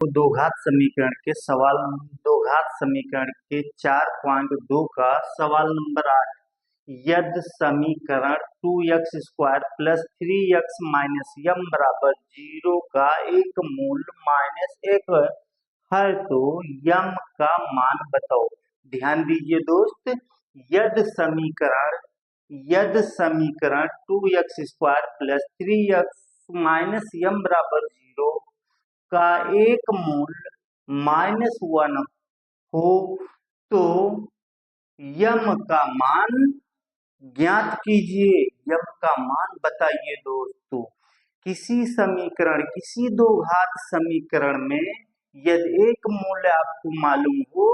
दो घात समीकरण के सवाल दो घात समीकरण के 4.2 का सवाल नंबर 8। यदि समीकरण 2x² plus 3x minus m बराबर 0 का एक मूल -1 है तो m का मान बताओ। ध्यान दीजिए दोस्त, यदि समीकरण 2x² plus 3x minus m बराबर 0 का एक मूल -1 हो तो यम का मान ज्ञात कीजिए। यम का मान बताइए दोस्तों। किसी दो घात समीकरण में यदि एक मूल आपको मालूम हो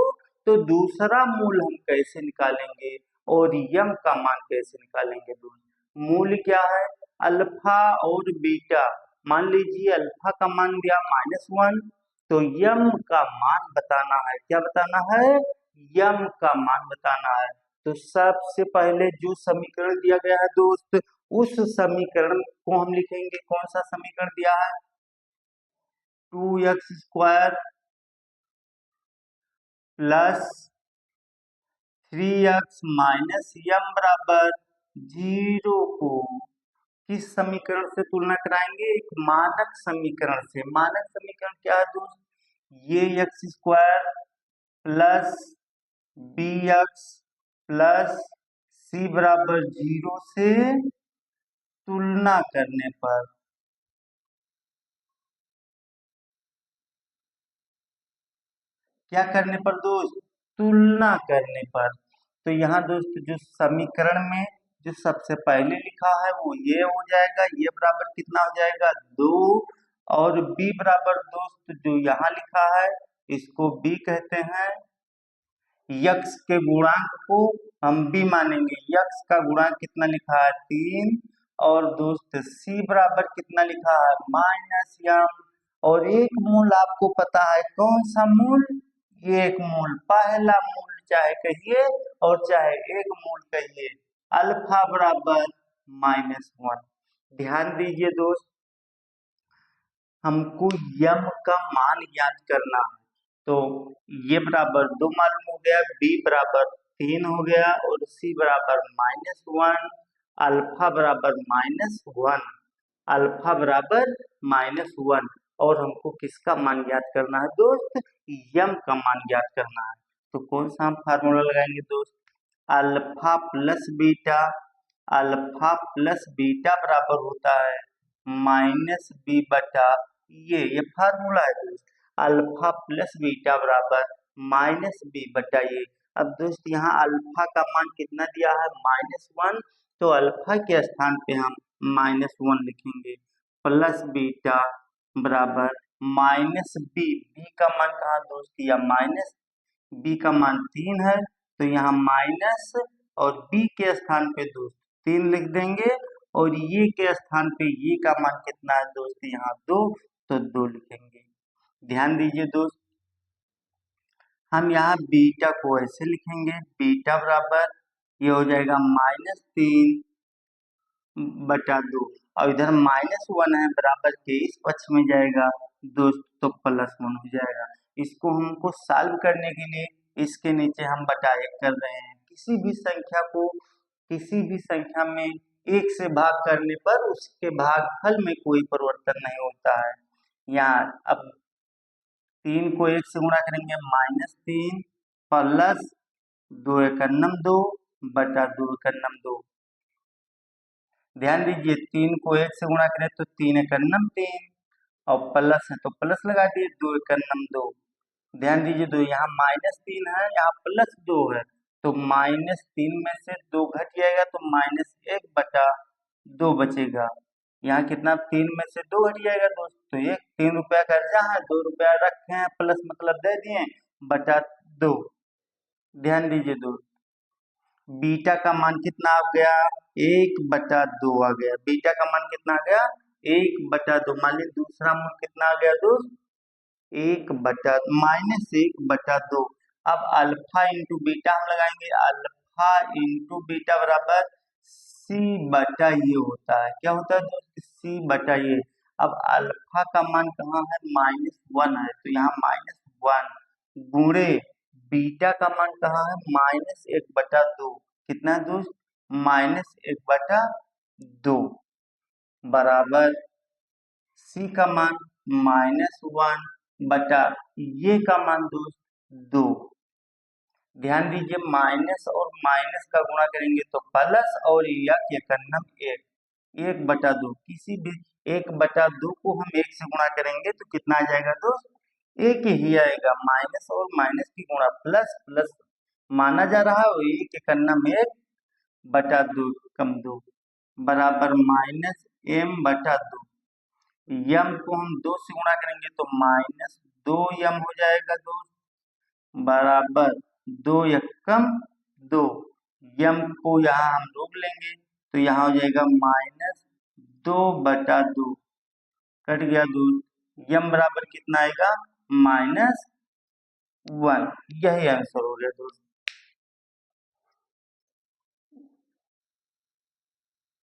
तो दूसरा मूल हम कैसे निकालेंगे और यम का मान कैसे निकालेंगे दोस्तों। मूल क्या है? अल्फा और बीटा। मान लीजिए अल्फा का मान दिया -1 तो यम का मान बताना है। क्या बताना है? यम का मान बताना है। तो सबसे पहले जो समीकरण दिया गया है दोस्त, उस समीकरण को हम लिखेंगे। कौन सा समीकरण दिया है? 2x² plus 3x minus m बराबर 0 को किस समीकरण से तुलना कराएंगे? एक मानक समीकरण से। मानक समीकरण क्या है दोस्त? ये x² plus bx plus c बराबर 0 से तुलना करने पर क्या करने पर दोस्त? तुलना करने पर। तो यहाँ दोस्त जो समीकरण में जो सबसे पहले लिखा है वो ये हो जाएगा। ये बराबर कितना हो जाएगा? 2। और b बराबर दोस्त जो यहाँ लिखा है इसको b कहते हैं। यक्स के गुणांक को हम b मानेंगे। यक्स का गुणांक कितना लिखा है? 3। और दोस्त c बराबर कितना लिखा है? -m। और एक मूल आपको पता है कौन सा मूल? एक मूल, पहला मूल चाहे कहिए और चाहे एक मूल कहिए, अल्फा बराबर -1। ध्यान दीजिए दोस्त, हमको यम का मान ज्ञात करना है। तो ये बराबर 2 मालूम हो गया, बी बराबर 3 हो गया और सी बराबर -1। अल्फा बराबर -1। अल्फा बराबर -1 और हमको किसका मान ज्ञात करना है दोस्त? यम का मान ज्ञात करना है। तो कौन सा हम फार्मूला लगाएंगे दोस्त? Alpha plus beta. Alpha plus beta बराबर होता है -b बटा ये फार्मूला है दोस्त। अल्फा प्लस बीटा बराबर -b बटा ये। अब दोस्त यहाँ अल्फा का मान कितना दिया है? -1। तो अल्फा के स्थान पे हम -1 लिखेंगे। प्लस बीटा बराबर -b। b का मान कहाँ दोस्त? या b का मान 3 है तो यहाँ माइनस और b के स्थान पे दोस्त 3 लिख देंगे और ये के स्थान पे ये का मान कितना है दोस्त? यहाँ 2, तो 2 लिखेंगे। ध्यान दीजिए दोस्त, हम यहाँ बीटा को ऐसे लिखेंगे। बीटा बराबर ये हो जाएगा -3 बटा 2 और इधर -1 है बराबर के इस पक्ष में जाएगा दोस्त तो +1 हो जाएगा। इसको हमको सॉल्व करने के लिए इसके नीचे हम बटा 1 कर रहे हैं। किसी भी संख्या में 1 से भाग करने पर उसके भागफल में कोई परिवर्तन नहीं होता है। यहाँ अब 3 को 1 से गुणा करेंगे -3 प्लस 2 एकन्नम 2 बटा 2 एकन्नम 2। ध्यान दीजिए 3 को 1 से गुणा करें तो 3 एकन्नम 3 और प्लस है तो प्लस लगा दिए 2 एकन्नम 2। ध्यान दीजिए तो यहाँ -3 है, यहाँ +2 है तो -3 में से 2 घट जाएगा तो -1 बटा 2 बचेगा। यहाँ कितना? 3 में से 2 घट जाएगा दोस्त तो ये 3 रुपया कर्जा है, 2 रुपया रखे हैं प्लस मतलब दे दिए बटा 2। ध्यान दीजिए दोस्त, बीटा का मान कितना आ गया? 1 बटा 2 आ गया। बीटा का मान कितना आ गया? 1 बटा 2। मान लीजिए दूसरा मूल कितना आ गया दोस्त? 1 बटा -1 बटा 2। अब अल्फा इंटू बीटा हम लगाएंगे। अल्फा इंटू बीटा बराबर c बटा ये होता है। क्या होता है दोस्त? c बटा ये। अब अल्फा का मान कहाँ है, -1 है, तो यहाँ -1 गुणे बीटा का मान कहाँ है, -1/2। कितना है दोस्त, -1/2 बराबर सी का मान -1 ये का मान दोस्त 2। ध्यान दीजिए, माइनस और माइनस का गुणा करेंगे तो प्लस, और या करना 1/2, किसी भी 1/2 को हम 1 से गुणा करेंगे तो कितना आ जाएगा दोस्त, 1 ही आएगा। माइनस और माइनस की गुणा प्लस प्लस माना जा रहा है, और 1 1/2 कम 2 बराबर -m/2। यम को हम 2 से गुणा करेंगे तो -2m हो जाएगा दोस्त, बराबर 2 एकम 2। यम को यहाँ हम रोक लेंगे तो यहाँ हो जाएगा -2/2, कट गया दोस्त। यम बराबर कितना आएगा, -1। यही आंसर हो गया दोस्त।